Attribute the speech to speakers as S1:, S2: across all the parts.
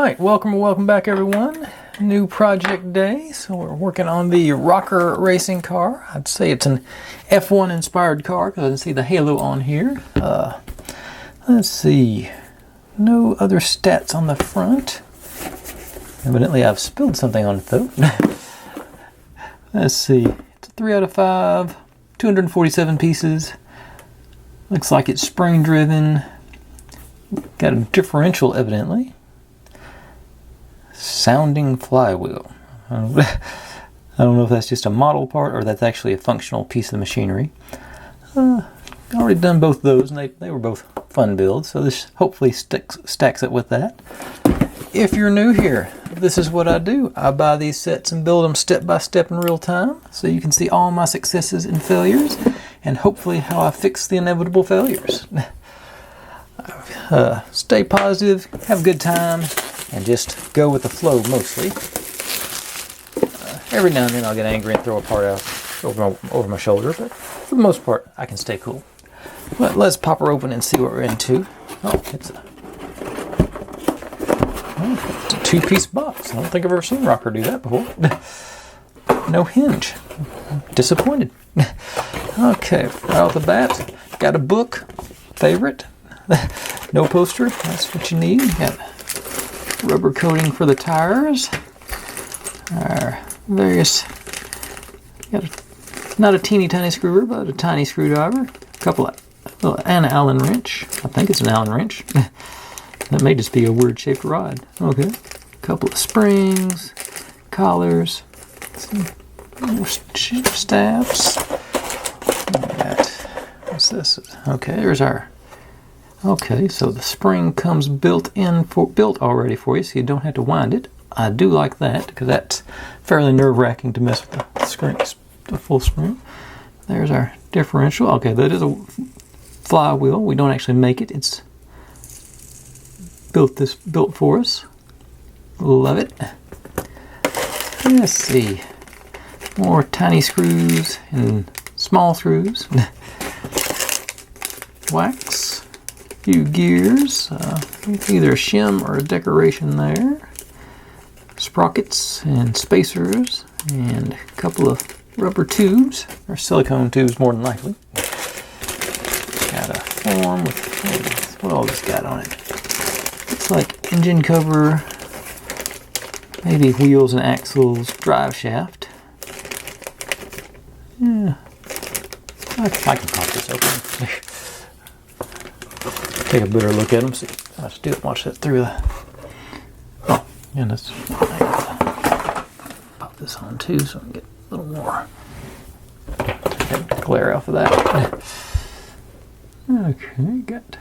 S1: Alright, welcome back everyone. New project day. So we're working on the ROKR racing car. I'd say it's an F1 inspired car because I can see the halo on here. Let's see. No other stats on the front. Evidently I've spilled something on it though. Let's see. It's a 3 out of 5. 247 pieces. Looks like it's spring driven. Got a differential evidently. Sounding flywheel. I don't know if that's just a model part or that's actually a functional piece of machinery. Already done both those and they were both fun builds, so this hopefully stacks it with that. If you're new here, this is what I do. I buy these sets and build them step by step in real time so you can see all my successes and failures and hopefully how I fix the inevitable failures. Stay positive, have a good time, and just go with the flow mostly. Every now and then I'll get angry and throw a part out over my shoulder, but for the most part I can stay cool. But let's pop her open and see what we're into. Oh, it's a two-piece box. I don't think I've ever seen ROKR do that before. No hinge. Disappointed. Okay, right off the bat, got a book. Favorite. No poster. That's what you need. Got rubber coating for the tires. Various. Got not a teeny tiny screwer, but a tiny screwdriver. A couple of an Allen wrench. I think it's an Allen wrench. That may just be a weird shaped rod. Okay. A couple of springs, collars, some more stabs. What's this? Okay, there's our. Okay, so the spring comes built already for you, so you don't have to wind it. I do like that because that's fairly nerve-wracking to mess with the full spring. There's our differential. Okay, that is a flywheel. We don't actually make it. It's built for us. Love it. Let's see. More tiny screws and small screws. Wax. Few gears, either a shim or a decoration there, sprockets and spacers, and a couple of rubber tubes, or silicone tubes more than likely. Got a form with, what all this got on it? Looks like engine cover, maybe wheels and axles, drive shaft. Yeah, I can pop this open. Take a better look at them. See, let's do it. Watch that through the. Oh, yeah, let's pop this on too, so I can get a little more glare off of that. Okay, got.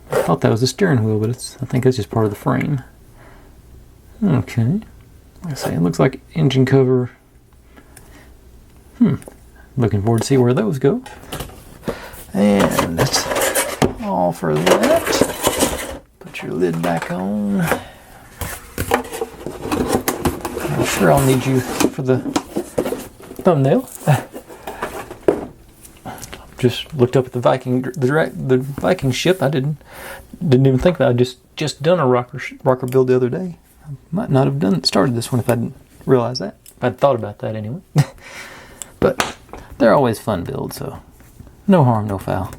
S1: I thought that was the steering wheel, but I think that's just part of the frame. Okay, let's see. It looks like engine cover. Looking forward to see where those go. And that's all for that. Put your lid back on. I'm sure I'll need you for the thumbnail. Just looked up at the Viking ship. I didn't even think that. I just done a ROKR build the other day. I might not have started this one if I didn't realize that. If I'd thought about that anyway. But they're always fun builds, so no harm, no foul.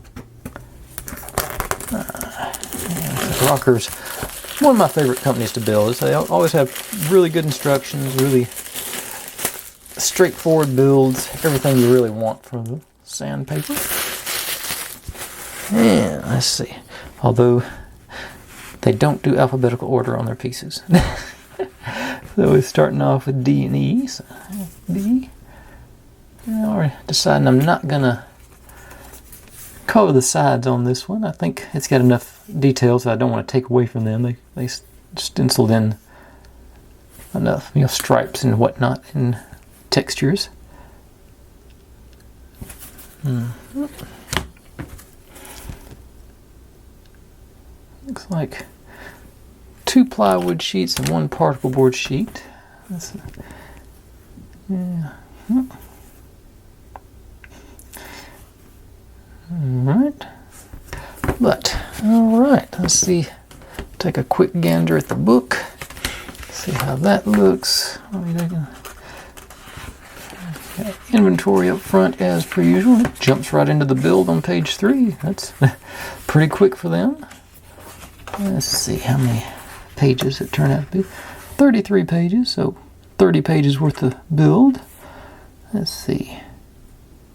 S1: ROKR's one of my favorite companies to build. They always have really good instructions, really straightforward builds, everything you really want from the sandpaper. And let's see, although they don't do alphabetical order on their pieces. So we're starting off with D and E. So D. Now we're deciding I'm not gonna color the sides on this one. I think it's got enough details that I don't want to take away from them. They stenciled in enough, stripes and whatnot and textures. Looks like 2 plywood sheets and 1 particle board sheet. Yeah. Alright. But, alright, let's see take a quick gander at the book. See how that looks. Inventory up front as per usual. It jumps right into the build on page 3. That's pretty quick for them. Let's see how many pages it turned out to be. 33 pages, so 30 pages worth of build. Let's see.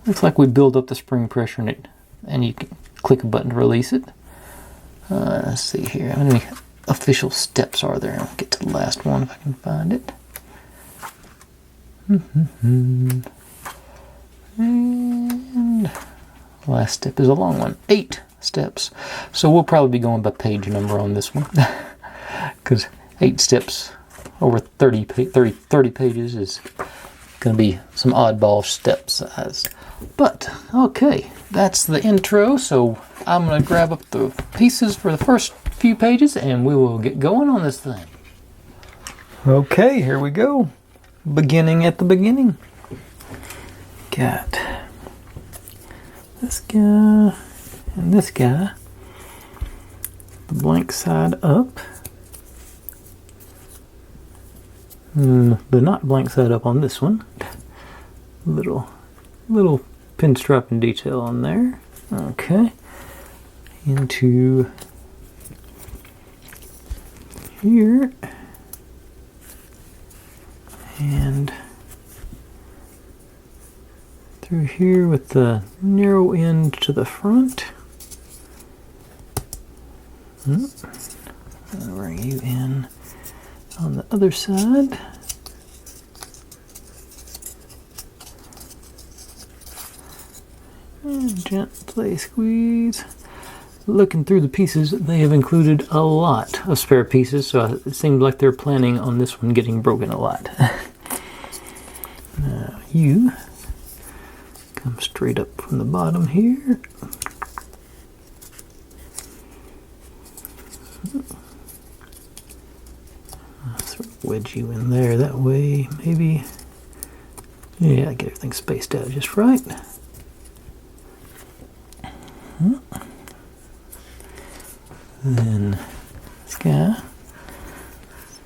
S1: Looks like we build up the spring pressure in it, and you can click a button to release it. Let's see here. How many official steps are there? I'll get to the last one if I can find it. And the last step is a long one. 8 steps. So we'll probably be going by page number on this one. Because 8 steps over 30 pages is going to be some oddball step size. But, okay, that's the intro. So I'm going to grab up the pieces for the first few pages and we will get going on this thing. Okay, here we go. Beginning at the beginning. Got this guy and this guy. The blank side up. The not blank side up on this one. Little pinstriping detail on there. Okay. Into here. And through here with the narrow end to the front. I'll bring you in on the other side. And gently squeeze. Looking through the pieces, they have included a lot of spare pieces, so it seems like they're planning on this one getting broken a lot. Now you come straight up from the bottom here. Sort of wedge you in there that way, maybe. Yeah, get everything spaced out just right. Then this guy,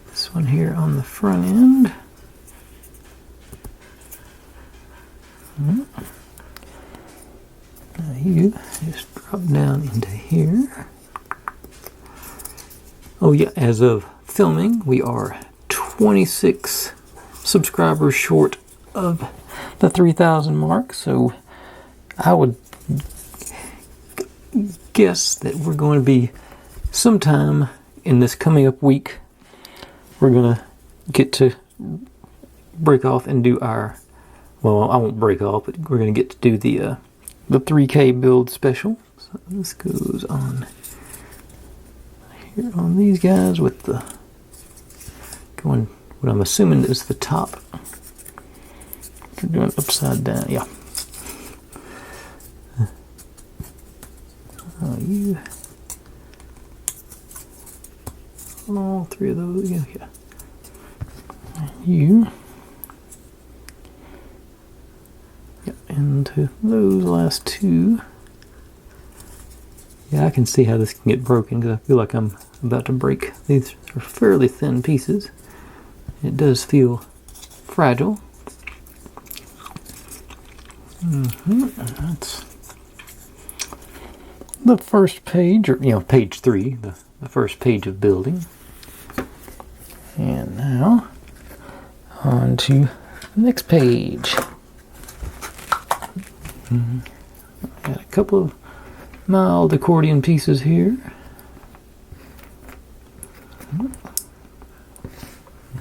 S1: this one here on the front end. Now you just drop down into here. Oh yeah, as of filming, we are 26 subscribers short of the 3,000 mark, so I would guess that we're going to be sometime in this coming up week, we're going to get to break off and do our, well, I won't break off, but we're going to get to do the 3K build special. So this goes on here on these guys with the going, what I'm assuming is the top. We're doing upside down, yeah. You all 3 of those again, yeah. You into those last 2. Yeah, I can see how this can get broken because I feel like I'm about to break. These are fairly thin pieces. It does feel fragile. That's the first page, or page 3, the first page of building. And now on to the next page. Got a couple of mild accordion pieces here.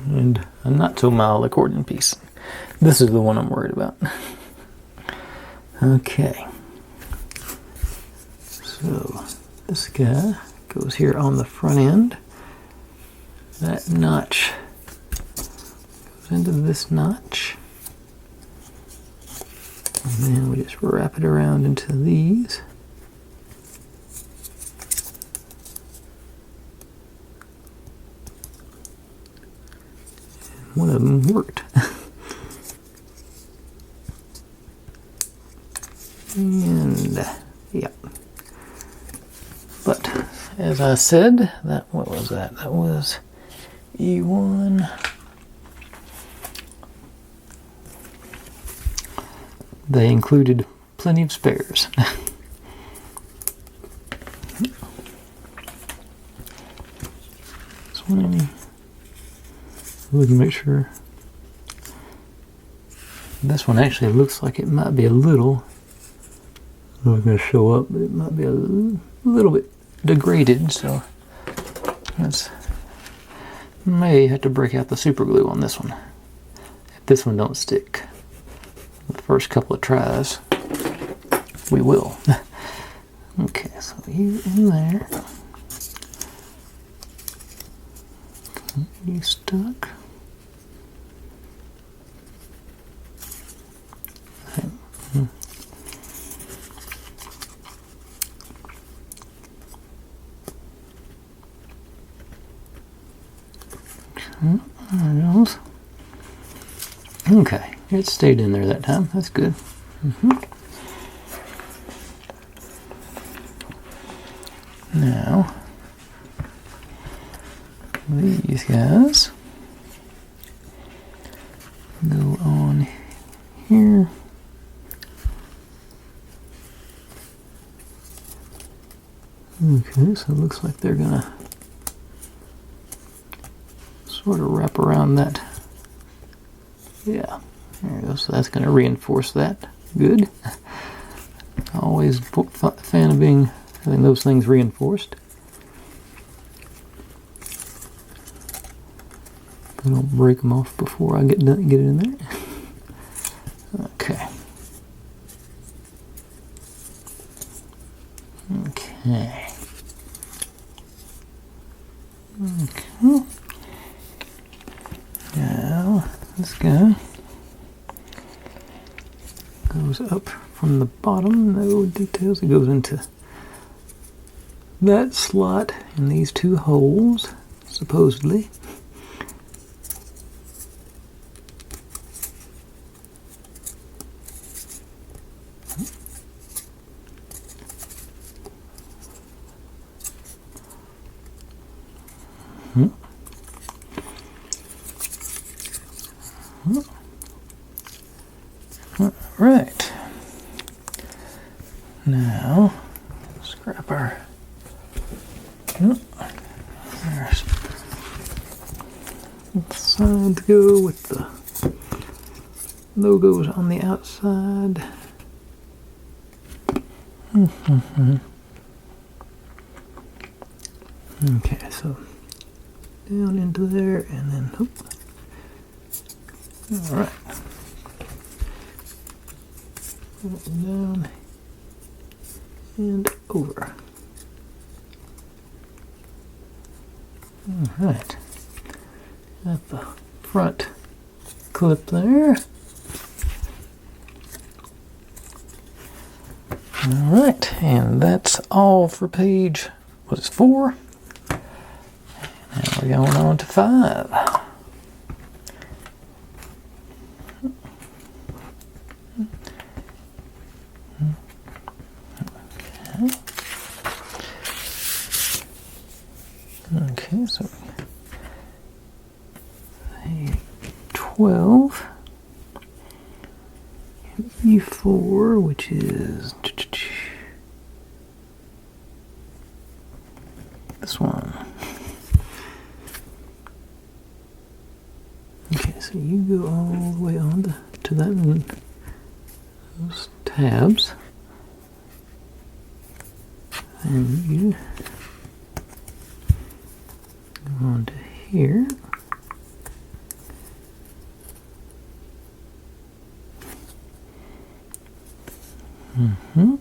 S1: And a not so mild accordion piece. This is the one I'm worried about. Okay. So this guy goes here on the front end. That notch goes into this notch. And then we just wrap it around into these. And one of them worked. And yeah. But as I said, what was that? That was E1. They included plenty of spares. This one, any? Look and make sure. This one actually looks like it might be a little. I don't know if it's going to show up, but it might be a little bit degraded. So let's may have to break out the super glue on this one. If this one don't stick, the first couple of tries, we will. Okay, so you in there. You stuck. There it goes. Okay, it stayed in there that time. That's good. Now, these guys go on here. Okay, so it looks like they're gonna sort of wrap around that. Yeah, there it goes. So that's gonna reinforce that. Good. Always a fan of having those things reinforced. I don't break them off before I get it in there. Okay. Okay. Okay. Now this guy goes up from the bottom. No details. It goes into that slot in these two holes, supposedly. Right. Now, scrap our. There's the sides go with the logos on the outside. Okay, so down into there and then hoop. All right. Down and over. All right. Got the front clip there. All right, and that's all for page, what is 4? Now we're going on to 5. Okay, so 12, E4, which is this one. Okay, so you go all the way on to that and those tabs, and you go on to here. And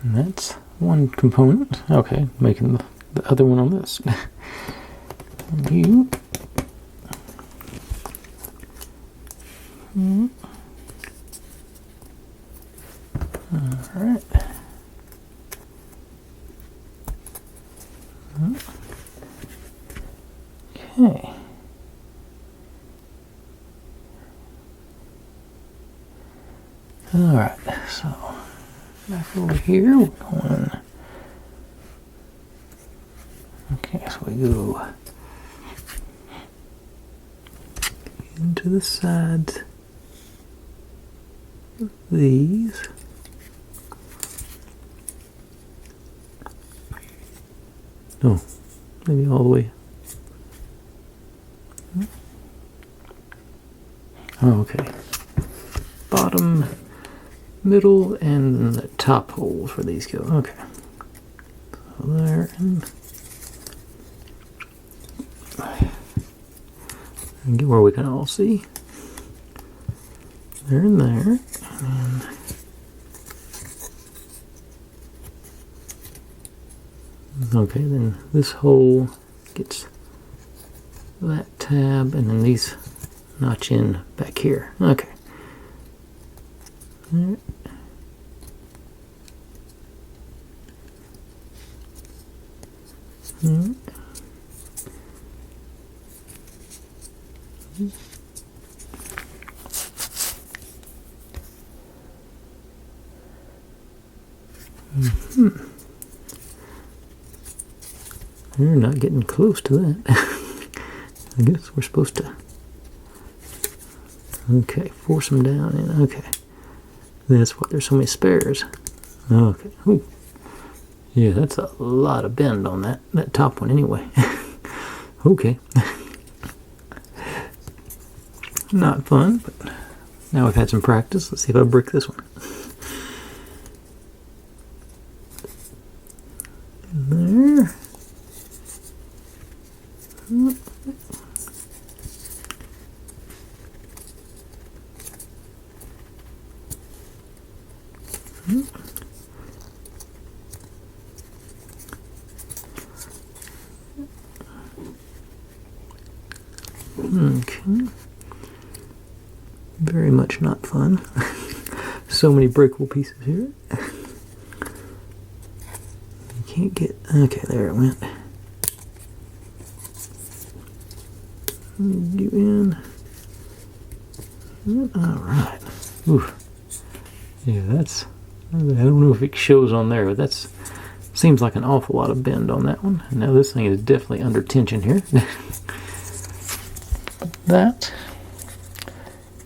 S1: that's one component. Okay, making the other one on this. And you. All right. Okay. All right, so back over here, we're going we go into the sides of these. Oh, maybe all the way. Oh, okay. Bottom, middle, and the top holes where these go. Okay. So there and get where we can all see. There and there. And okay, then this hole gets that tab, and then these notch in back here. Okay. There. There. We're not getting close to that. I guess we're supposed to. Okay, force them down in. Okay. That's why there's so many spares. Okay. Ooh. Yeah, that's a lot of bend on that top one anyway. Okay. Not fun, but now we've had some practice. Let's see if I brick this one. There. Okay. Very much not fun. So many breakable pieces here. You can't get. Okay, there it went. You in. Alright. Yeah, that's. I don't know if it shows on there, but that's. Seems like an awful lot of bend on that one. Now this thing is definitely under tension here. That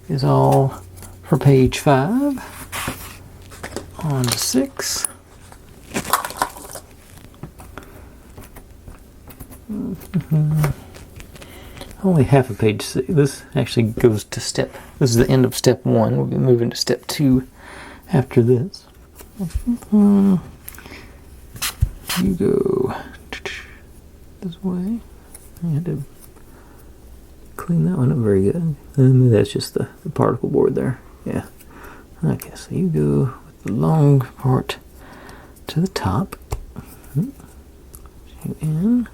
S1: is all for page 5. On to 6. Only half a page. This actually goes to step. This is the end of step 1. We'll be moving to step 2 after this. You go this way. I had to clean that one up very good. Maybe that's just the particle board there. Yeah. Okay, so you go with the long part to the top. You in.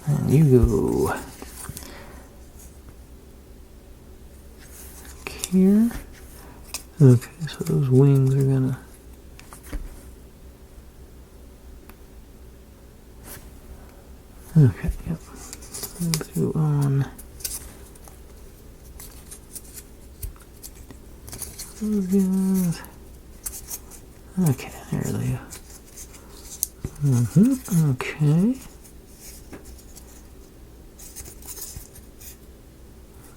S1: And you go here. Okay, so those wings are gonna. Okay, yep. Through on. Those guys. Okay, there they go. Okay.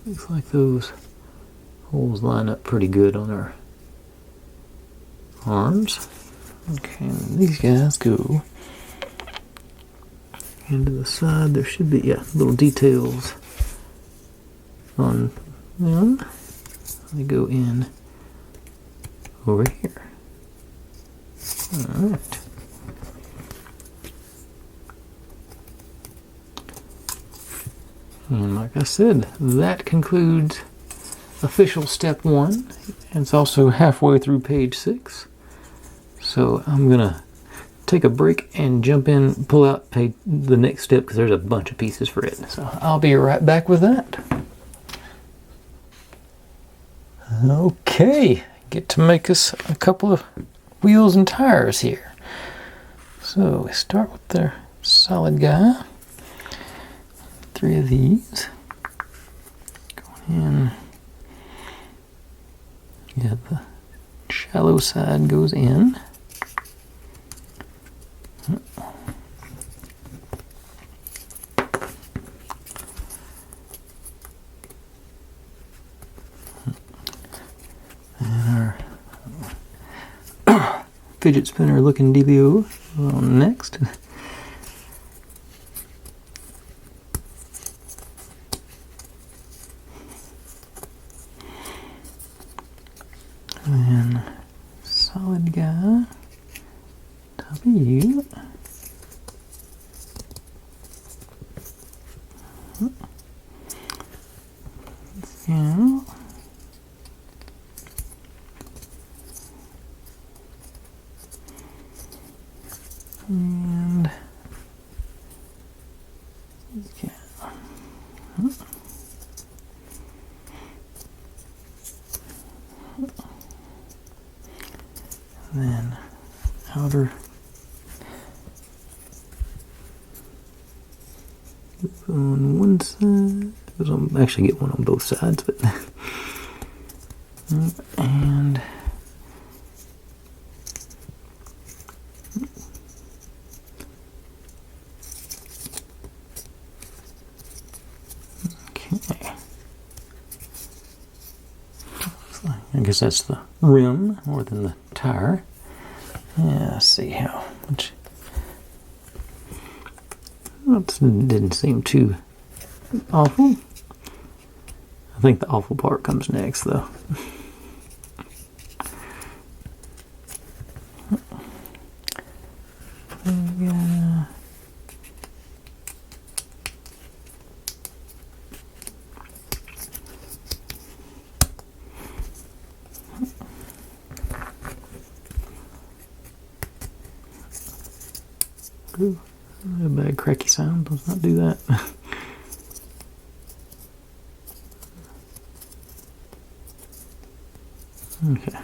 S1: Looks like those holes line up pretty good on our arms. Okay, and these guys go into the side. There should be, yeah, little details on them. They go in over here. Alright. And like I said, that concludes official step 1. And it's also halfway through page 6. So I'm gonna take a break and jump in, pull out the next step because there's a bunch of pieces for it. So I'll be right back with that. Okay, get to make us a couple of wheels and tires here. So we start with the solid guy. 3 of these. Going in. Yeah, the shallow side goes in. fidget spinner looking dealio on next. And solid guy, top of you. Yeah. And okay. Then outer on one side. I'll actually get one on both sides, but and okay. I guess that's the rim more than the tire. Yeah, let's see how much. Well, it didn't seem too awful. I think the awful part comes next, though. Yeah. Ooh, a bad cracky sound. Let's not do that. Okay.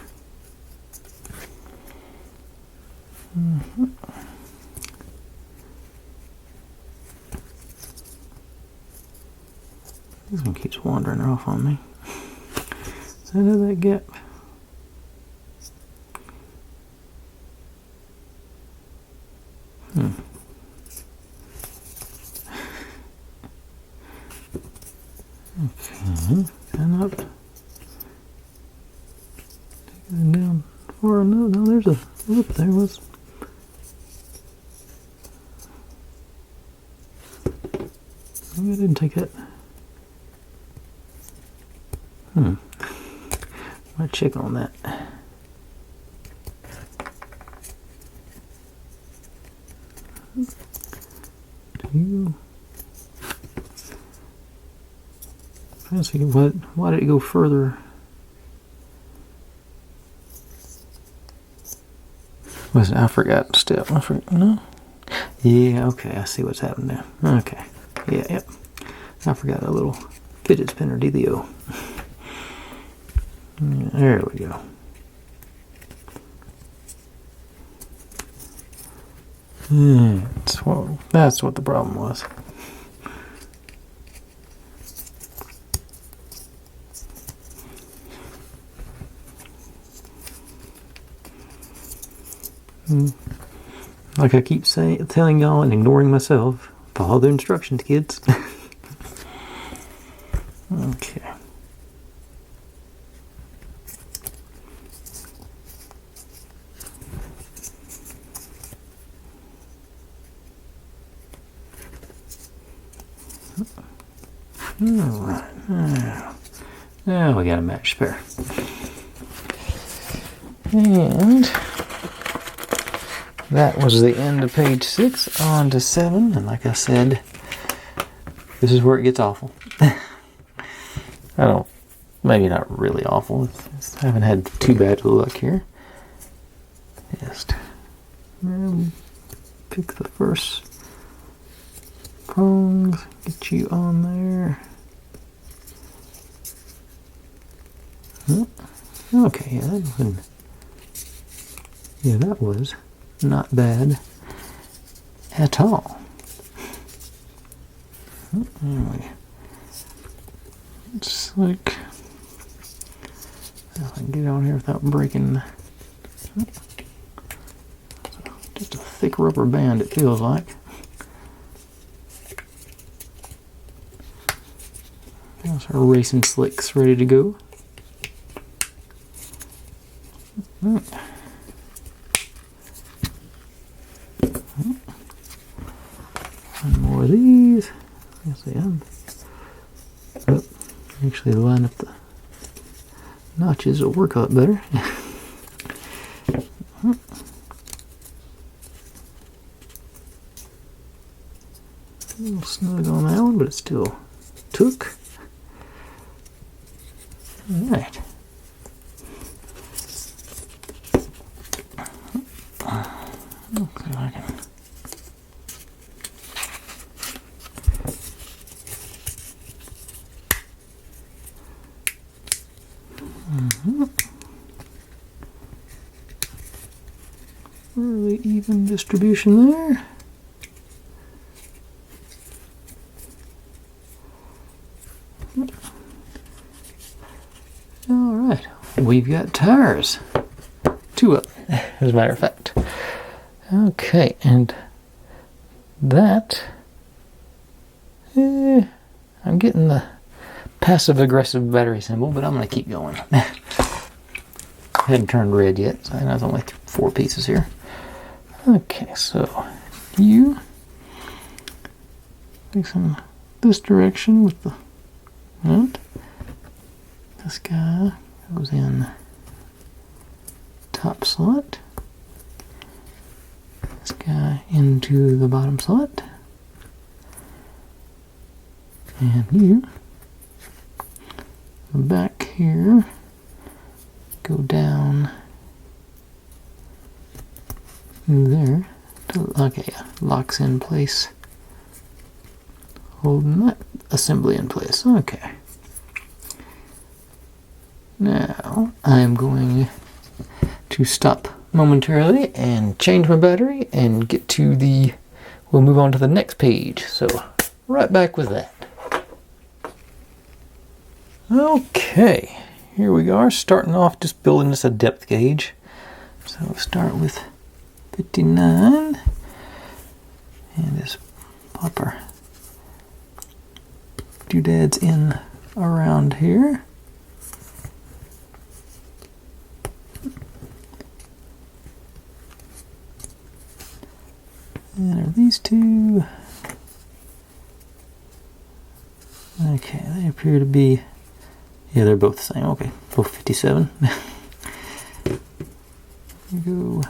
S1: This one keeps wandering off on me. Is that that gap? Okay, and up. Taking it down far enough. No, there's a loop there. Was maybe I didn't take that. I'm gonna check on that. I'm thinking, why did it go further? Was it? I forgot step. I forgot. No. Yeah. Okay. I see what's happened there. Okay. Yeah. Yep. I forgot a little fidget spinner dealio. Yeah, there we go. Yeah, that's what the problem was. Like I keep telling y'all and ignoring myself, follow the instructions, kids. Okay. Alright. Now we got a match spare. And that was the end of page 6. On to 7. And like I said, this is where it gets awful. Maybe not really awful. I haven't had too bad of luck here. Just pick the first prongs, get you on there. Okay, that was not bad at all. Anyway, it's like I can get on here without breaking. Just a thick rubber band, it feels like. There's our racing slicks ready to go. of these. Let's see, actually line up the notches will work a lot better. A little snug on that one, but it still took. Alright. Okay, I can. Really even distribution there. Alright, we've got tires. 2 of them, as a matter of fact. Okay, and that, I'm getting the passive-aggressive battery symbol, but I'm going to keep going. Hadn't turned red yet, so there's only 4 pieces here. Okay, so you take some this direction with the mount. This guy goes in top slot. This guy into the bottom slot. And you back here go down there. Okay, yeah, locks in place. Holding that assembly in place. Okay. Now I'm going to stop momentarily and change my battery and get to the, we'll move on to the next page. So right back with that. Okay, here we are, starting off just building this a depth gauge. So we'll start with 59 and just pop our doodads in around here. And are these two? Okay, they appear to be, yeah, they're both the same. Okay, both 57. Go.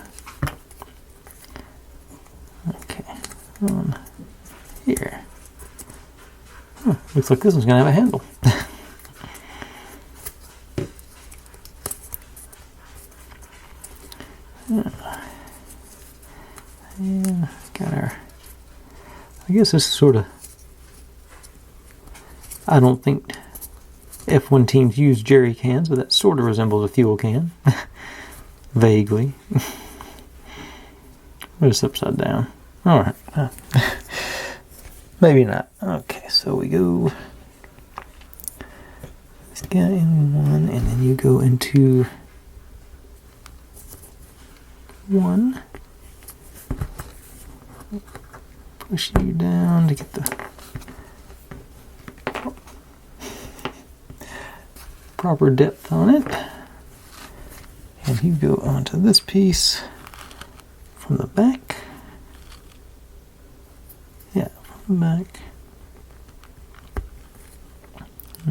S1: Okay, on here. Huh, looks like this one's gonna have a handle. And got our, I guess this is sort of, I don't think F1 teams use jerry cans, but that sort of resembles a fuel can. Vaguely. But it's upside down. Alright. Maybe not. Okay, so we go this guy in one, and then you go into one. Push you down to get the proper depth on it. And you go onto this piece from the back. Yeah, from the back.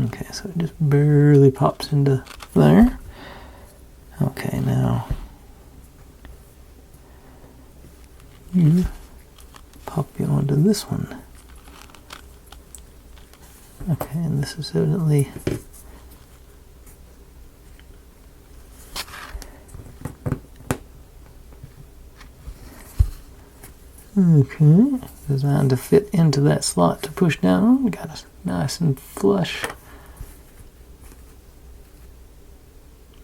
S1: Okay, so it just barely pops into there. Okay, now you pop you onto this one. Okay, and this is evidently okay, designed to fit into that slot to push down on. Got it nice and flush.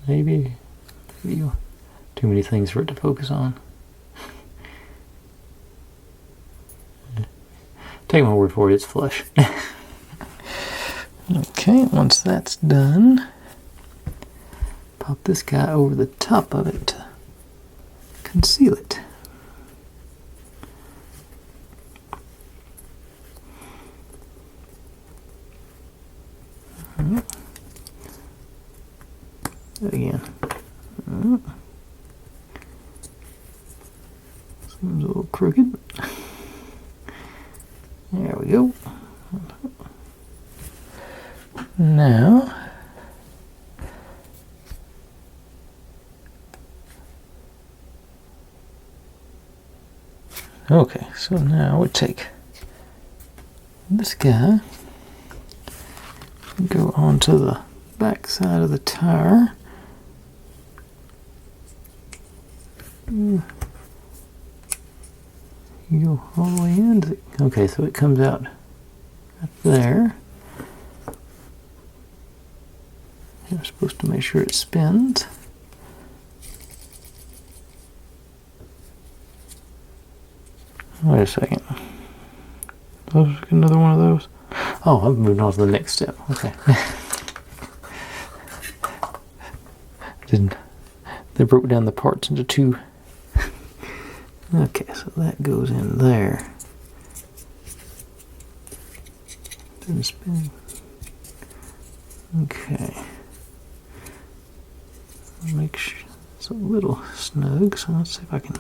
S1: Maybe too many things for it to focus on. Take my word for it, it's flush. Okay, once that's done, pop this guy over the top of it to conceal it. Again. Seems a little crooked. There we we go. Now, okay, so now we take this guy, go onto the back side of the tire. You go all the way in. Okay, so it comes out right there. You're supposed to make sure it spins. Wait a second. Another one of those? Oh, I'm moving on to the next step. Okay. They broke down the parts into two. Okay, so that goes in there. Didn't spin. Okay. Make sure it's a little snug, so let's see if I can.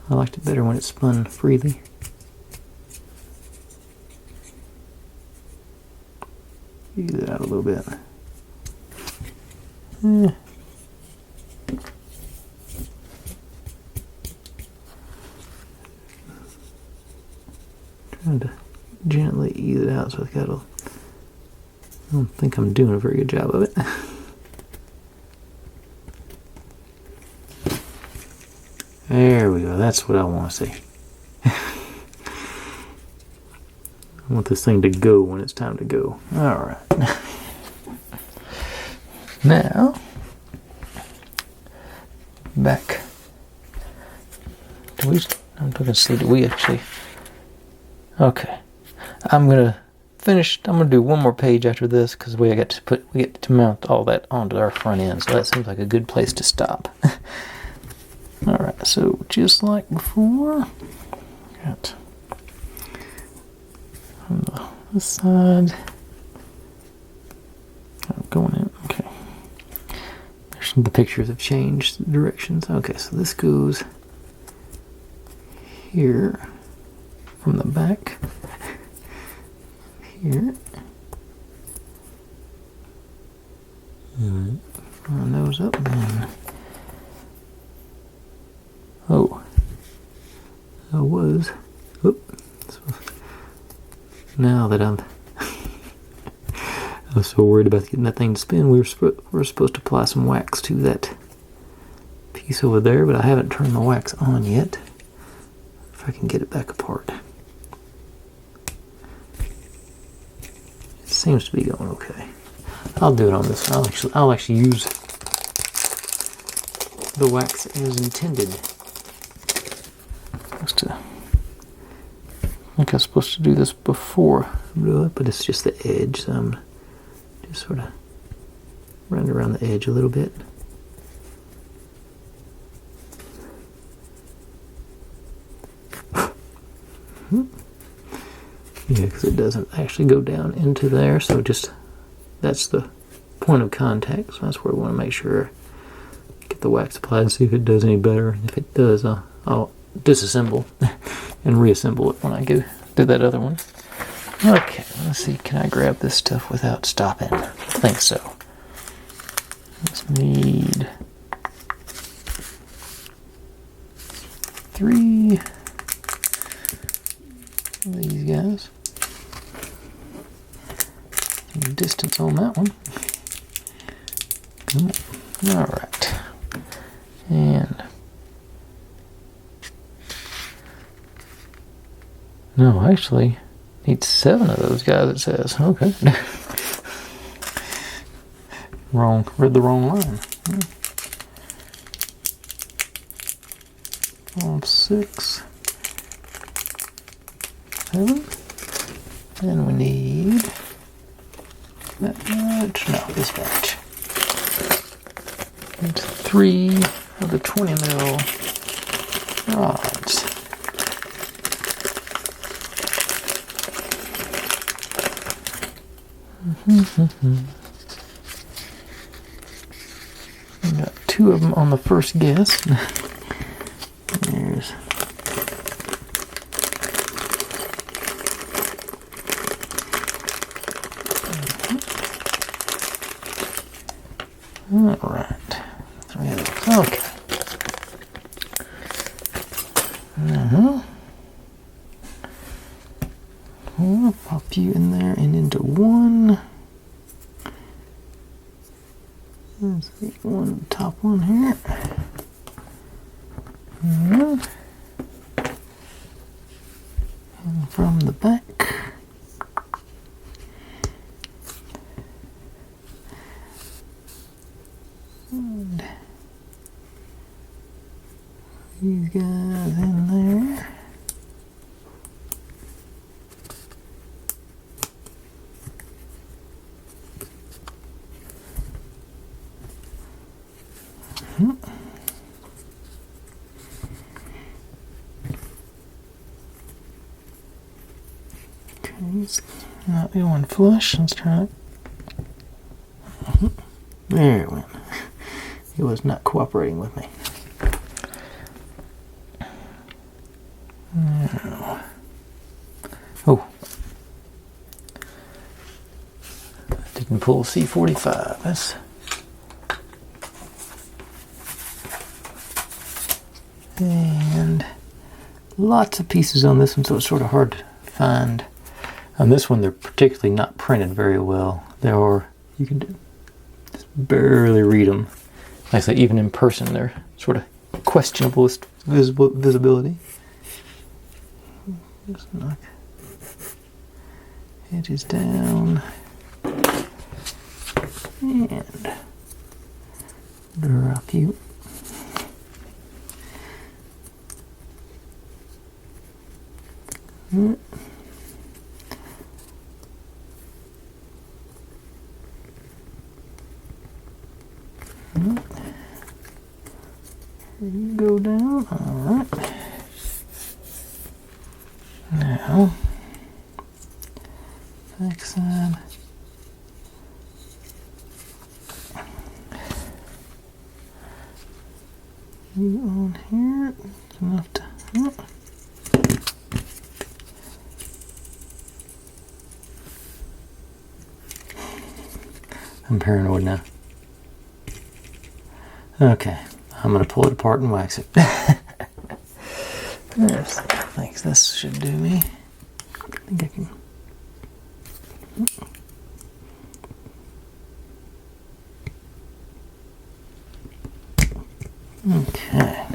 S1: I liked it better when it spun freely. Ease it out a little bit. Trying to gently ease it out so it's got a. I don't think I'm doing a very good job of it. There we go. That's what I want to see. I want this thing to go when it's time to go. All right. Now, back. I'm looking to see, do we actually... Okay. I'm going to do one more page after this because we get to mount all that onto our front end. So that seems like a good place to stop. Alright, so just like before, got on this side, going in, okay. The pictures have changed directions. Okay, so this goes here from the back, here. Run those up then. Oh, I was. Whoop. Now that I was so worried about getting that thing to spin, we were supposed to apply some wax to that piece over there, but I haven't turned the wax on yet. If I can get it back apart. It seems to be going okay. I'll do it on this. I'll actually use the wax as intended. I think I was supposed to do this before, but it's just the edge, so I'm just sort of running around the edge a little bit. Yeah, because it doesn't actually go down into there, so that's the point of contact, so that's where we want to make sure. Get the wax applied and see if it does any better. If it does, I'll disassemble and reassemble it when I go do that other one. Okay, let's see, can I grab this stuff without stopping? I think so. Let's need 3 of these guys. Some distance on that one. Come on. Alright. And no, actually, need 7 of those guys, it says. Okay. Read the wrong line. 5, 6, 7. Then we need that batch. No, this batch. It's 3 of the 20 mil rods. We got 2 of them on the first guess. There's All right. 3 of those. Okay. I'll pop you in there and into one. Let's see, one top one here. And from the back. And these guys in there. Okay, it's not going flush. Let's try it. There it went. It was not cooperating with me. Now. Oh. I didn't pull C45. That's and lots of pieces on this one, so it's sort of hard to find. On this one, they're particularly not printed very well. There are, you can just barely read them. Like I say, even in person, they're sort of questionable visibility. Just knock edges down and drop you. Here you go down. All right. Now, back side. You on here. It's enough to. I'm paranoid now. Okay, I'm going to pull it apart and wax it. There's, I think this should do me. I think I can. Okay.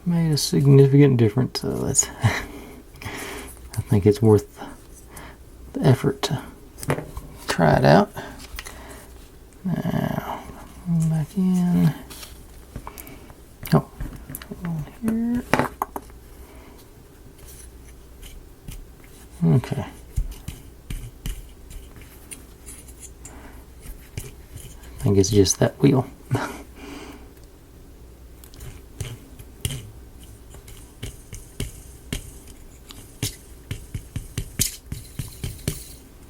S1: Made a significant difference, so that's I think it's worth the effort to try it out. Now, back in. Oh, on here. Okay. I think it's just that wheel.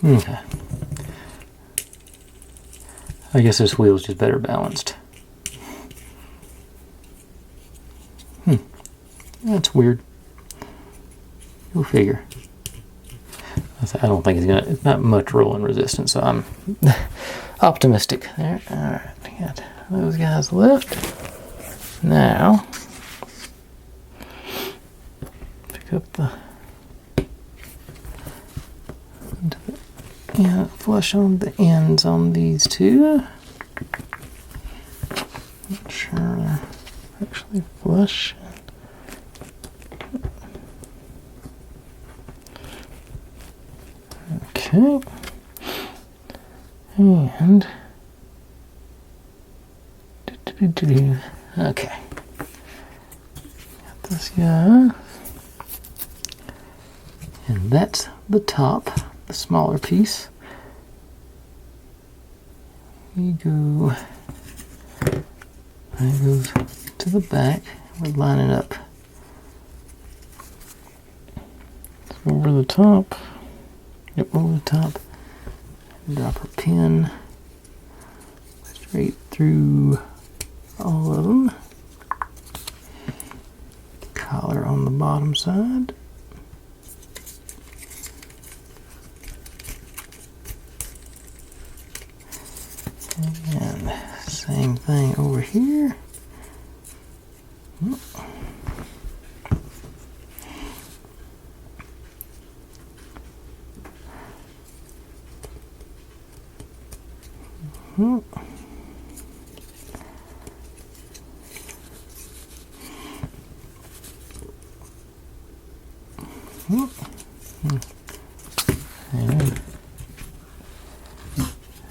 S1: Okay. I guess this wheel's just better balanced. That's weird. Go figure. I don't think it's not much rolling resistance, so I'm optimistic there. Alright, got those guys left. Now, pick up the flush on the ends on these two. Not sure they're actually flush. Okay. And okay. Got this guy. And that's the top, the smaller piece. We go, that goes to the back. We line it up. So over the top. Yep, over the top. Drop our pin straight through all of them. bottom side. And same thing over here.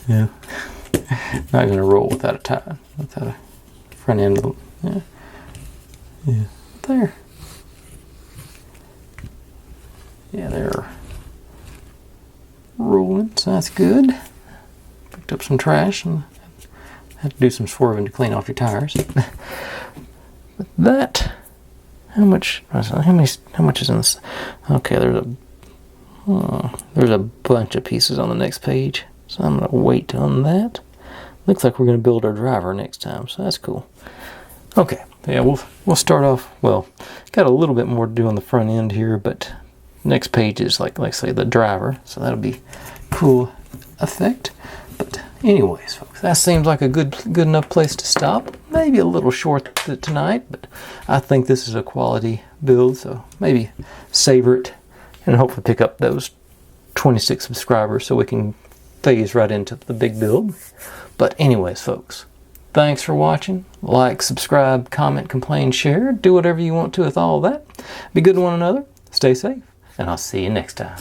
S1: Yeah. Not gonna roll without a tie, without a front end. Yeah. Yeah. There. Yeah, they're rolling, so that's good. Picked up some trash and had to do some swerving to clean off your tires. But that, how much is in this? Okay, there's a bunch of pieces on the next page, so I'm gonna wait on that. Looks like we're gonna build our driver next time, so that's cool. Okay, yeah, we'll start off. Well, got a little bit more to do on the front end here, but next page is like say the driver, so that'll be cool effect. But anyways, folks, that seems like a good enough place to stop. Maybe a little short tonight, but I think this is a quality build, so maybe savor it and hopefully pick up those 26 subscribers so we can phase right into the big build. But anyways, folks, thanks for watching. Like, subscribe, comment, complain, share. Do whatever you want to with all of that. Be good to one another. Stay safe. And I'll see you next time.